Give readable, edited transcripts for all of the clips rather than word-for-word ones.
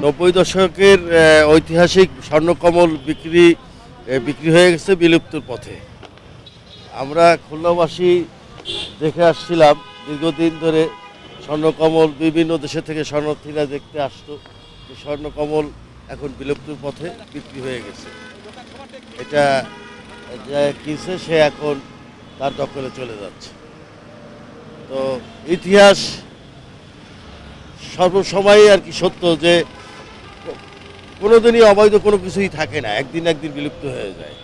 নব্বই দশকের ঐতিহাসিক স্বর্ণকমল বিক্রি হয়ে গেছে বিলুপ্তির পথে। আমরা খুলনাবাসী দেখে আসছিলাম দীর্ঘদিন ধরে স্বর্ণকমল, বিভিন্ন দেশে থেকে শরণার্থীরা দেখতে আসতো। স্বর্ণকমল এখন বিলুপ্তির পথে বিক্রি হয়ে গেছে। এটা যে কিনছে সে এখন তার দখলে চলে যাচ্ছে। তো ইতিহাস সর্বসময় আর কি সত্য যে কোনোদিনই অবৈধ কোনো কিছুই থাকে না, একদিন বিলুপ্ত হয়ে যায়।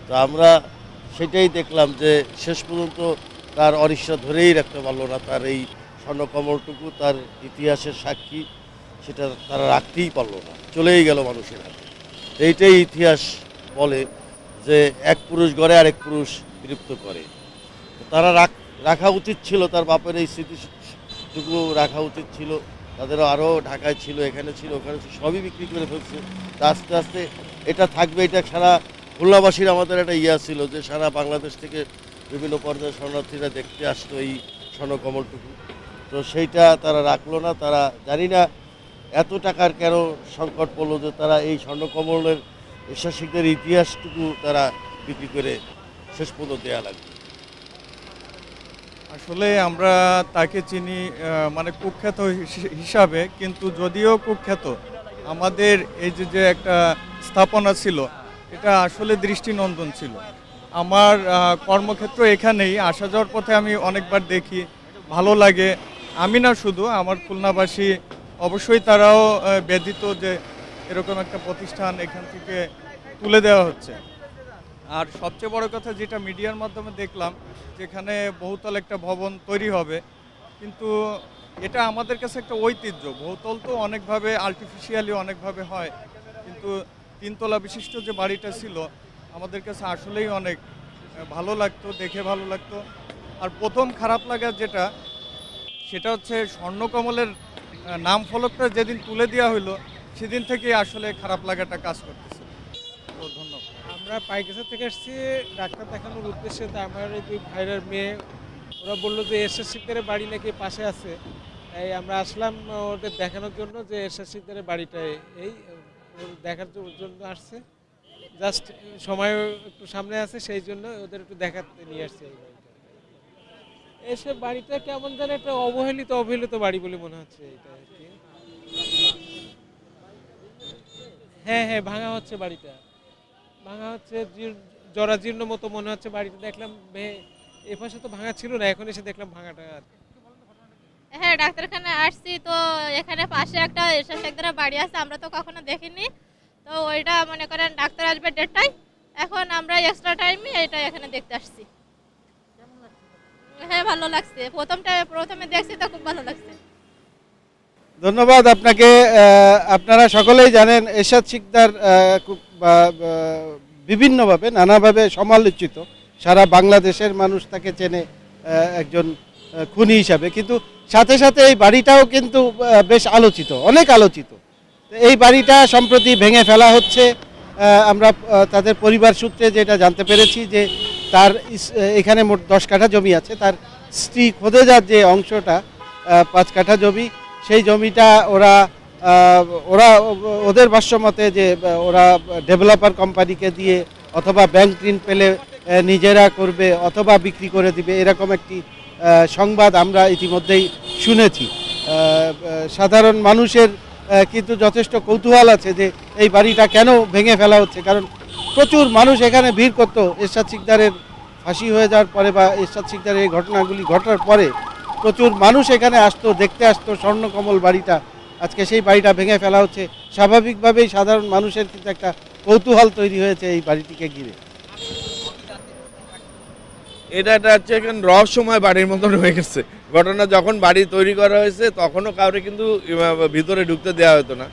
তো আমরা সেটাই দেখলাম যে শেষ পর্যন্ত তার অনিচ্ছা ধরেই রাখতে পারলো না। তার এই স্বর্ণকমলটুকু তার ইতিহাসের সাক্ষী, সেটা তারা রাখতেই পারলো না, চলেই গেল মানুষের হাতে। এইটাই ইতিহাস বলে যে এক পুরুষ গড়ে আরেক পুরুষ বিলুপ্ত করে। তারা রাখা উচিত ছিল, তার বাপের এই স্মৃতিটুকু রাখা উচিত ছিল। তাদেরও আরও ঢাকায় ছিল, এখানে ছিল, ওখানে ছিল, সবই বিক্রি করে ফেলছে। তা আস্তে আস্তে এটা থাকবে। এটা সারা খুলনাবাসীর আমাদের একটা ছিল যে সারা বাংলাদেশ থেকে বিভিন্ন পর্যায়ে শরণার্থীরা দেখতে আসতো এই স্বর্ণকমলটুকু। তো সেইটা তারা রাখলো না। তারা জানি না এত টাকার কেন সংকট পড়লো যে তারা এই স্বর্ণকমলের ঐতিহাসিকদের ইতিহাসটুকু তারা বিক্রি করে শেষ পর্যন্ত দেওয়া লাগবে। আসলে আমরা তাকে চিনি মানে কুখ্যাত হিসাবে, কিন্তু যদিও কুখ্যাত, আমাদের এই যে একটা স্থাপনা ছিল এটা আসলে দৃষ্টিনন্দন ছিল। আমার কর্মক্ষেত্র এখানেই, আসা যাওয়ার পথে আমি অনেকবার দেখি, ভালো লাগে। আমি না শুধু, আমার খুলনাবাসী অবশ্যই তারাও ব্যথিত যে এরকম একটা প্রতিষ্ঠান এখান থেকে তুলে দেওয়া হচ্ছে। আর সবচেয়ে বড় কথা যেটা মিডিয়ার মাধ্যমে দেখলাম, যেখানে বহুতল একটা ভবন তৈরি হবে, কিন্তু এটা আমাদের কাছে একটা ঐতিহ্য। বহুতল তো অনেকভাবে আর্টিফিশিয়ালি অনেকভাবে হয়, কিন্তু তিনতলা বিশিষ্ট যে বাড়িটা ছিল আমাদের কাছে আসলেই অনেক ভালো লাগতো, দেখে ভালো লাগতো। আর প্রথম খারাপ লাগা যেটা, সেটা হচ্ছে স্বর্ণকমলের নাম ফলকটা যেদিন তুলে দেওয়া হলো সেদিন থেকে আসলে খারাপ লাগাটা কাজ করতেছে। তো ধন্যবাদ। আমরা পাইকেসা থেকে এসেছি ডাক্তার দেখানোর উদ্দেশ্যে। তা আমার এই দুই ভাইয়ের মেয়ে, ওরা বললো যে এরশাদ শিকদারের বাড়ি নাকি পাশে আছে। তাই আমরা আসলাম ওদের দেখানোর জন্য যে এরশাদ শিকদারের বাড়িটা এই দেখার জন্য আসছে। জাস্ট সময় একটু সামনে আছে, সেই জন্য ওদের একটু দেখাতে নিয়ে আসছে এই বাড়িটা। এসে বাড়িটা কেমন যেন একটা অবহেলিত বাড়ি বলে মনে হচ্ছে এটা আর কি। হ্যাঁ, ভাঙা হচ্ছে, বাড়িটা ভাঙা হচ্ছে, জরাজীর্ণ মতো মনে হচ্ছে বাড়িটা। দেখলাম এ পাশে তো ভাঙা ছিল না, এখন এসে দেখলাম ভাঙাটা। হ্যাঁ, ডাক্তারখানায় আসছি তো এখানে পাশে একটা এরশাদ শিকদারের বাড়ি আছে, আমরা তো কখনো দেখিনি। তো ওইটা মনে করেন ডাক্তার আসবে 1:30টায়, এখন আমরা এক্সট্রা টাইমে এটা এখানে দেখতে আসছি। হ্যাঁ, ভালো লাগছে। প্রথমে দেখছি তো খুব ভালো লাগছে। ধন্যবাদ আপনাকে। আপনারা সকলেই জানেন এরশাদ শিকদার বিভিন্নভাবে নানাভাবে সমালোচিত। সারা বাংলাদেশের মানুষ তাকে চেনে একজন খুনি হিসাবে, কিন্তু সাথে সাথে এই বাড়িটাও কিন্তু বেশ আলোচিত, অনেক আলোচিত। এই বাড়িটা সম্প্রতি ভেঙে ফেলা হচ্ছে। আমরা তাদের পরিবার সূত্রে যেটা জানতে পেরেছি যে তার এখানে মোট 10 কাঠা জমি আছে। তার স্ত্রী খোদেজার যে অংশটা 5 কাঠা জমি, সেই জমিটা ওদের ভাষ্যমতে যে ওরা ডেভেলপার কোম্পানিকে দিয়ে অথবা ব্যাংক ঋণ পেলে নিজেরা করবে অথবা বিক্রি করে দিবে, এরকম একটি সংবাদ আমরা ইতিমধ্যেই শুনেছি। সাধারণ মানুষের কিন্তু যথেষ্ট কৌতূহল আছে যে এই বাড়িটা কেন ভেঙে ফেলা হচ্ছে, কারণ প্রচুর মানুষ এখানে ভিড় করতো এরশাদ শিকদারের ফাঁসি হয়ে যাওয়ার পরে বা এরশাদ শিকদারের এই ঘটনাগুলি ঘটার পরে প্রচুর মানুষ এখানে আসতো, দেখতে আসতো স্বর্ণকমল বাড়িটা। আজকে সেই বাড়িটা ভেঙে ফেলা হচ্ছে। স্বাভাবিকভাবেই সাধারণ মানুষের কিন্তু একটা কৌতূহল তৈরি হয়েছে এই বাড়িটিকে ঘিরে। এটা হচ্ছে এখন রহস্যময় বাড়ির মতন হয়ে গেছে। ঘটনা যখন বাড়ি তৈরি করা হয়েছে তখনও কাউরে কিন্তু ভিতরে ঢুকতে দেওয়া হতো না।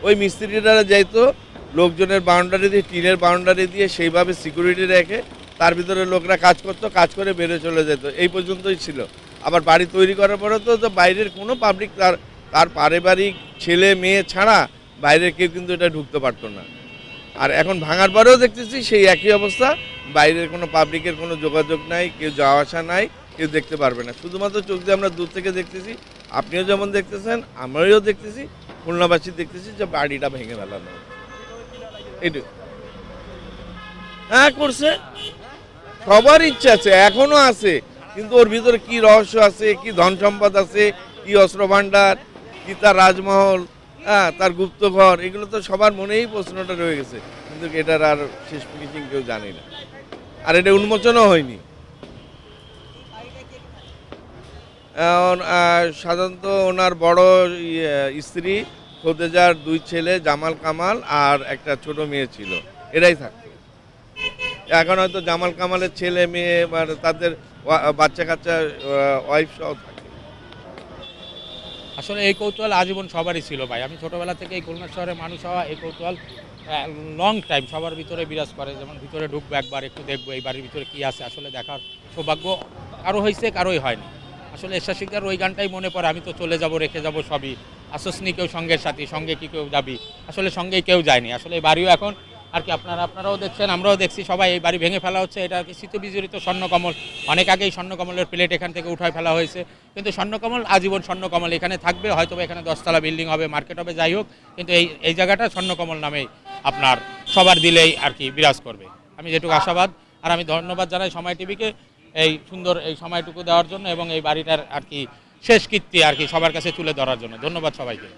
ওই মিস্ত্রিরা যাইতো লোকজনের বাউন্ডারি দিয়ে, টিনের বাউন্ডারি দিয়ে সেইভাবে সিকিউরিটি রেখে তার ভিতরে লোকরা কাজ করতো, কাজ করে বেড়ে চলে যেত, এই পর্যন্তই ছিল। আবার বাড়ি তৈরি করার পরে তো বাইরের কোনো পাবলিক, তার পারিবারিক ছেলে মেয়ে ছাড়া বাইরের কেউ কিন্তু এটা ঢুকতে পারতো না। আর এখন ভাঙার পরেও দেখতেছি সেই একই অবস্থা, বাইরের কোনো পাবলিকের কোনো যোগাযোগ নাই, কেউ যাওয়া আসা নাই, কেউ দেখতে পারবে না, শুধুমাত্র চোখ দিয়ে আমরা দূর থেকে দেখতেছি, আপনিও যেমন দেখতেছেন আমরাও দেখতেছি, খুলনাবাসী দেখতেছি যে বাড়িটা ভেঙে ফেলানো এইটু। হ্যাঁ করছে, সবার ইচ্ছা আছে, এখনো আছে, কিন্তু ওর ভিতরে কি রহস্য আছে, কি ধন সম্পদ আছে, কি অস্ত্র ভাণ্ডার, কি তার রাজমহল, হ্যাঁ তার গুপ্তঘর, এগুলো তো সবার মনেই প্রশ্নটা রয়ে গেছে, কিন্তু এটার আর শেষ ফিনিশিং কেউ জানি না, আর এটা উন্মোচনও হয়নি। সাধারণত ওনার বড় স্ত্রী খোদেজার 2 ছেলে জামাল কামাল আর একটা ছোট মেয়ে ছিল, এরাই থাকতো। এখন হয়তো জামাল কামালের ছেলে মেয়ে মানে তাদের বাচ্চা কাচ্চা ওয়াইফ সহ থাকে। আসলে এই কৌতূহল আজীবন সবারই ছিল ভাই। আমি ছোটোবেলা থেকে এই খুলনা শহরে মানুষ হওয়া, এই কৌতূহল লং টাইম সবার ভিতরে বিরাজ করে। যেমন ভিতরে ঢুকবো একবার, একটু দেখবো এই বাড়ির ভিতরে কী আছে, আসলে দেখার সৌভাগ্য কারো হয়েছে, কারোই হয়নি। আসলে এরশাদ শিকদার ওই গানটাই মনে পড়ে, আমি তো চলে যাব রেখে যাব সবই, আসসনি কেউ সঙ্গের সাথী, সঙ্গে কি কেউ যাবি, আসলে সঙ্গেই কেউ যায়নি। আসলে এই বাড়িও এখন আর কি আপনারাও দেখছেন, আমরাও দেখছি, সবাই এই বাড়ি ভেঙে ফেলা হচ্ছে। এটা কি শীত বিজড়িত স্বর্ণকমল, অনেক আগেই স্বর্ণকমলের প্লেট এখান থেকে উঠায় ফেলা হয়েছে, কিন্তু স্বর্ণকমল আজীবন স্বর্ণকমল এখানে থাকবে। হয়তো এখানে 10 তলা বিল্ডিং হবে, মার্কেট হবে, যাই হোক, কিন্তু এই জায়গাটা স্বর্ণকমল নামেই আপনার সবার দিলেই আর কি বিরাজ করবে। আমি যেটুকু আশাবাদ। আর আমি ধন্যবাদ জানাই সময় টিভিকে এই সুন্দর এই সময়টুকু দেওয়ার জন্য এবং এই বাড়িটার আর কি শেষ কীর্তি আর কি সবার কাছে তুলে ধরার জন্য। ধন্যবাদ সবাইকে।